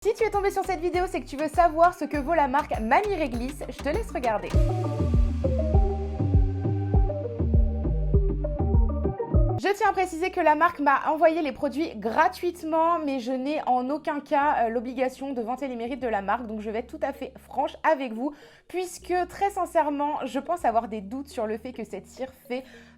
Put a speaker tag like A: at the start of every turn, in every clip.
A: Si tu es tombé sur cette vidéo, c'est que tu veux savoir ce que vaut la marque Mamie Réglisse. Je te laisse regarder. Je tiens à préciser que la marque m'a envoyé les produits gratuitement, mais je n'ai en aucun cas l'obligation de vanter les mérites de la marque, donc je vais être tout à fait franche avec vous, puisque très sincèrement, je pense avoir des doutes sur le fait que cette cire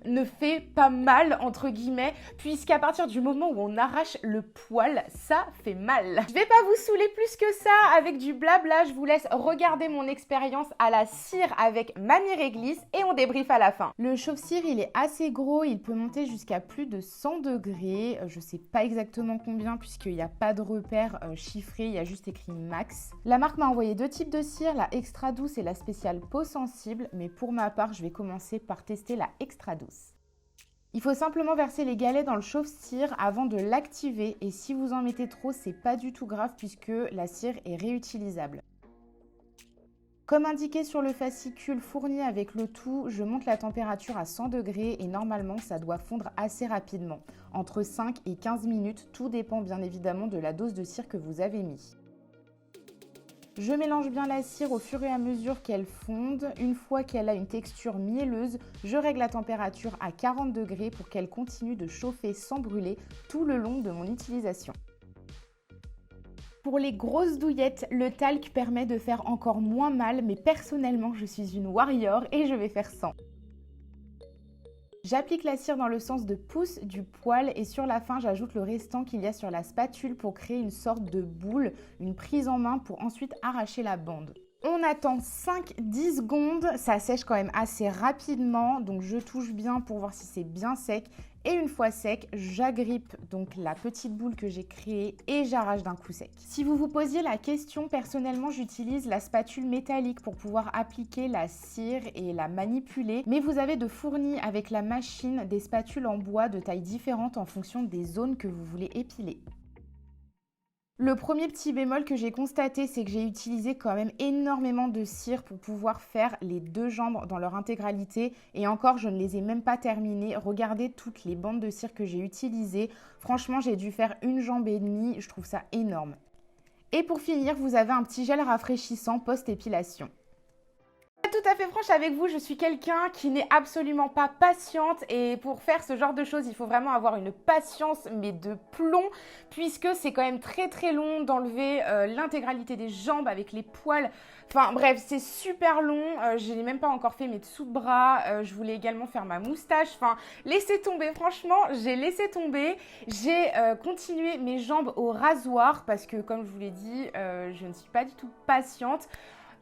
A: ne fait pas mal, entre guillemets, puisqu'à partir du moment où on arrache le poil, ça fait mal. Je vais pas vous saouler plus que ça avec du blabla, je vous laisse regarder mon expérience à la cire avec Mamie Réglisse et on débriefe à la fin. Le chauffe-cire, il est assez gros, il peut monter jusqu'à plus de 100 degrés, je sais pas exactement combien puisqu'il n'y a pas de repère chiffré, il y a juste écrit max. La marque m'a envoyé deux types de cire, la extra douce et la spéciale peau sensible, mais pour ma part, je vais commencer par tester la extra douce. Il faut simplement verser les galets dans le chauffe-cire avant de l'activer et si vous en mettez trop, c'est pas du tout grave puisque la cire est réutilisable. Comme indiqué sur le fascicule fourni avec le tout, je monte la température à 100 degrés et normalement ça doit fondre assez rapidement, entre 5 et 15 minutes, tout dépend bien évidemment de la dose de cire que vous avez mis. Je mélange bien la cire au fur et à mesure qu'elle fonde. Une fois qu'elle a une texture mielleuse, je règle la température à 40 degrés pour qu'elle continue de chauffer sans brûler tout le long de mon utilisation. Pour les grosses douillettes, le talc permet de faire encore moins mal, mais personnellement, je suis une warrior et je vais faire 100. J'applique la cire dans le sens de pouce du poil et sur la fin, j'ajoute le restant qu'il y a sur la spatule pour créer une sorte de boule, une prise en main pour ensuite arracher la bande. On attend 5-10 secondes, ça sèche quand même assez rapidement, donc je touche bien pour voir si c'est bien sec. Et une fois sec, j'agrippe donc la petite boule que j'ai créée et j'arrache d'un coup sec. Si vous vous posiez la question, personnellement j'utilise la spatule métallique pour pouvoir appliquer la cire et la manipuler. Mais vous avez de fournis avec la machine des spatules en bois de tailles différentes en fonction des zones que vous voulez épiler. Le premier petit bémol que j'ai constaté, c'est que j'ai utilisé quand même énormément de cire pour pouvoir faire les deux jambes dans leur intégralité. Et encore, je ne les ai même pas terminées. Regardez toutes les bandes de cire que j'ai utilisées. Franchement, j'ai dû faire une jambe et demie. Je trouve ça énorme. Et pour finir, vous avez un petit gel rafraîchissant post-épilation. Tout à fait franche avec vous, je suis quelqu'un qui n'est absolument pas patiente et pour faire ce genre de choses, il faut vraiment avoir une patience mais de plomb puisque c'est quand même très long d'enlever l'intégralité des jambes avec les poils. Enfin bref, c'est super long, je n'ai même pas encore fait mes dessous de bras, je voulais également faire ma moustache, enfin laissez tomber, franchement j'ai laissé tomber. J'ai continué mes jambes au rasoir parce que comme je vous l'ai dit, je ne suis pas du tout patiente.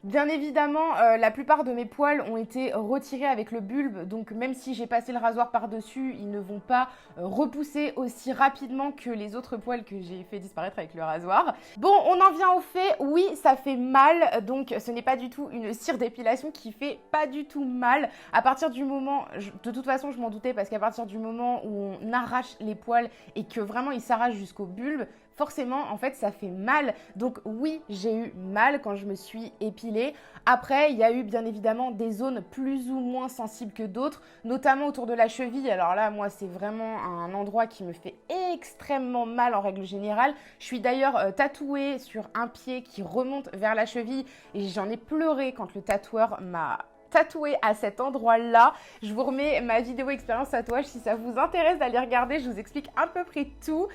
A: Bien évidemment, la plupart de mes poils ont été retirés avec le bulbe, donc même si j'ai passé le rasoir par-dessus, ils ne vont pas repousser aussi rapidement que les autres poils que j'ai fait disparaître avec le rasoir. Bon, on en vient au fait, oui, ça fait mal, donc ce n'est pas du tout une cire d'épilation qui fait pas du tout mal. À partir du moment, de toute façon je m'en doutais parce qu'à partir du moment où on arrache les poils et que vraiment ils s'arrachent jusqu'au bulbe, forcément, en fait, ça fait mal. Donc oui, j'ai eu mal quand je me suis épilée. Après, il y a eu bien évidemment des zones plus ou moins sensibles que d'autres, notamment autour de la cheville. Alors là, moi, c'est vraiment un endroit qui me fait extrêmement mal en règle générale. Je suis d'ailleurs tatouée sur un pied qui remonte vers la cheville et j'en ai pleuré quand le tatoueur m'a tatoué à cet endroit-là. Je vous remets ma vidéo expérience tatouage si ça vous intéresse d'aller regarder, je vous explique à peu près tout.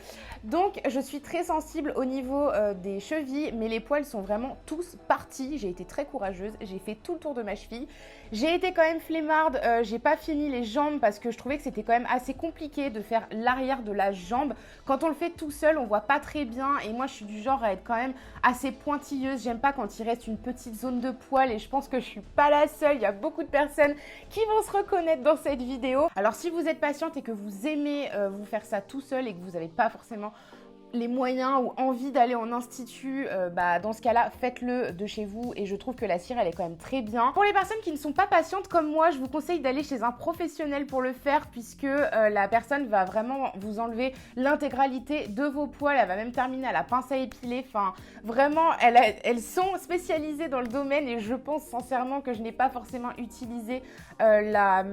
A: Donc je suis très sensible au niveau des chevilles, mais les poils sont vraiment tous partis. J'ai été très courageuse, j'ai fait tout le tour de ma cheville. J'ai été quand même flemmarde, j'ai pas fini les jambes parce que je trouvais que c'était quand même assez compliqué de faire l'arrière de la jambe. Quand on le fait tout seul, on voit pas très bien et moi je suis du genre à être quand même assez pointilleuse. J'aime pas quand il reste une petite zone de poils et je pense que je suis pas la seule. Il y a beaucoup de personnes qui vont se reconnaître dans cette vidéo. Alors si vous êtes patiente et que vous aimez vous faire ça tout seul et que vous n'avez pas forcément les moyens ou envie d'aller en institut, dans ce cas-là, faites-le de chez vous et je trouve que la cire, elle est quand même très bien. Pour les personnes qui ne sont pas patientes comme moi, je vous conseille d'aller chez un professionnel pour le faire puisque la personne va vraiment vous enlever l'intégralité de vos poils. Elle va même terminer à la pince à épiler. Enfin, vraiment, elles sont spécialisées dans le domaine et je pense sincèrement que je n'ai pas forcément utilisé la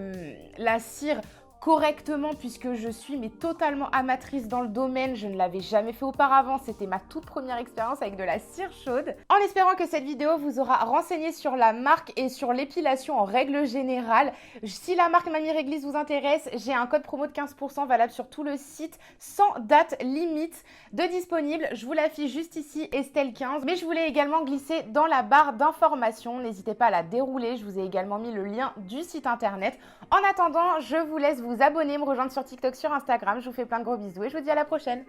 A: cire correctement puisque je suis mais totalement amatrice dans le domaine. Je ne l'avais jamais fait auparavant. C'était ma toute première expérience avec de la cire chaude. En espérant que cette vidéo vous aura renseigné sur la marque et sur l'épilation en règle générale. Si la marque Mamie Réglisse vous intéresse, j'ai un code promo de 15% valable sur tout le site sans date limite de disponible. Je vous l'affiche juste ici, Estelle15. Mais je voulais également glisser dans la barre d'informations. N'hésitez pas à la dérouler. Je vous ai également mis le lien du site internet. En attendant, je vous laisse vous abonner, me rejoindre sur TikTok, sur Instagram. Je vous fais plein de gros bisous et je vous dis à la prochaine.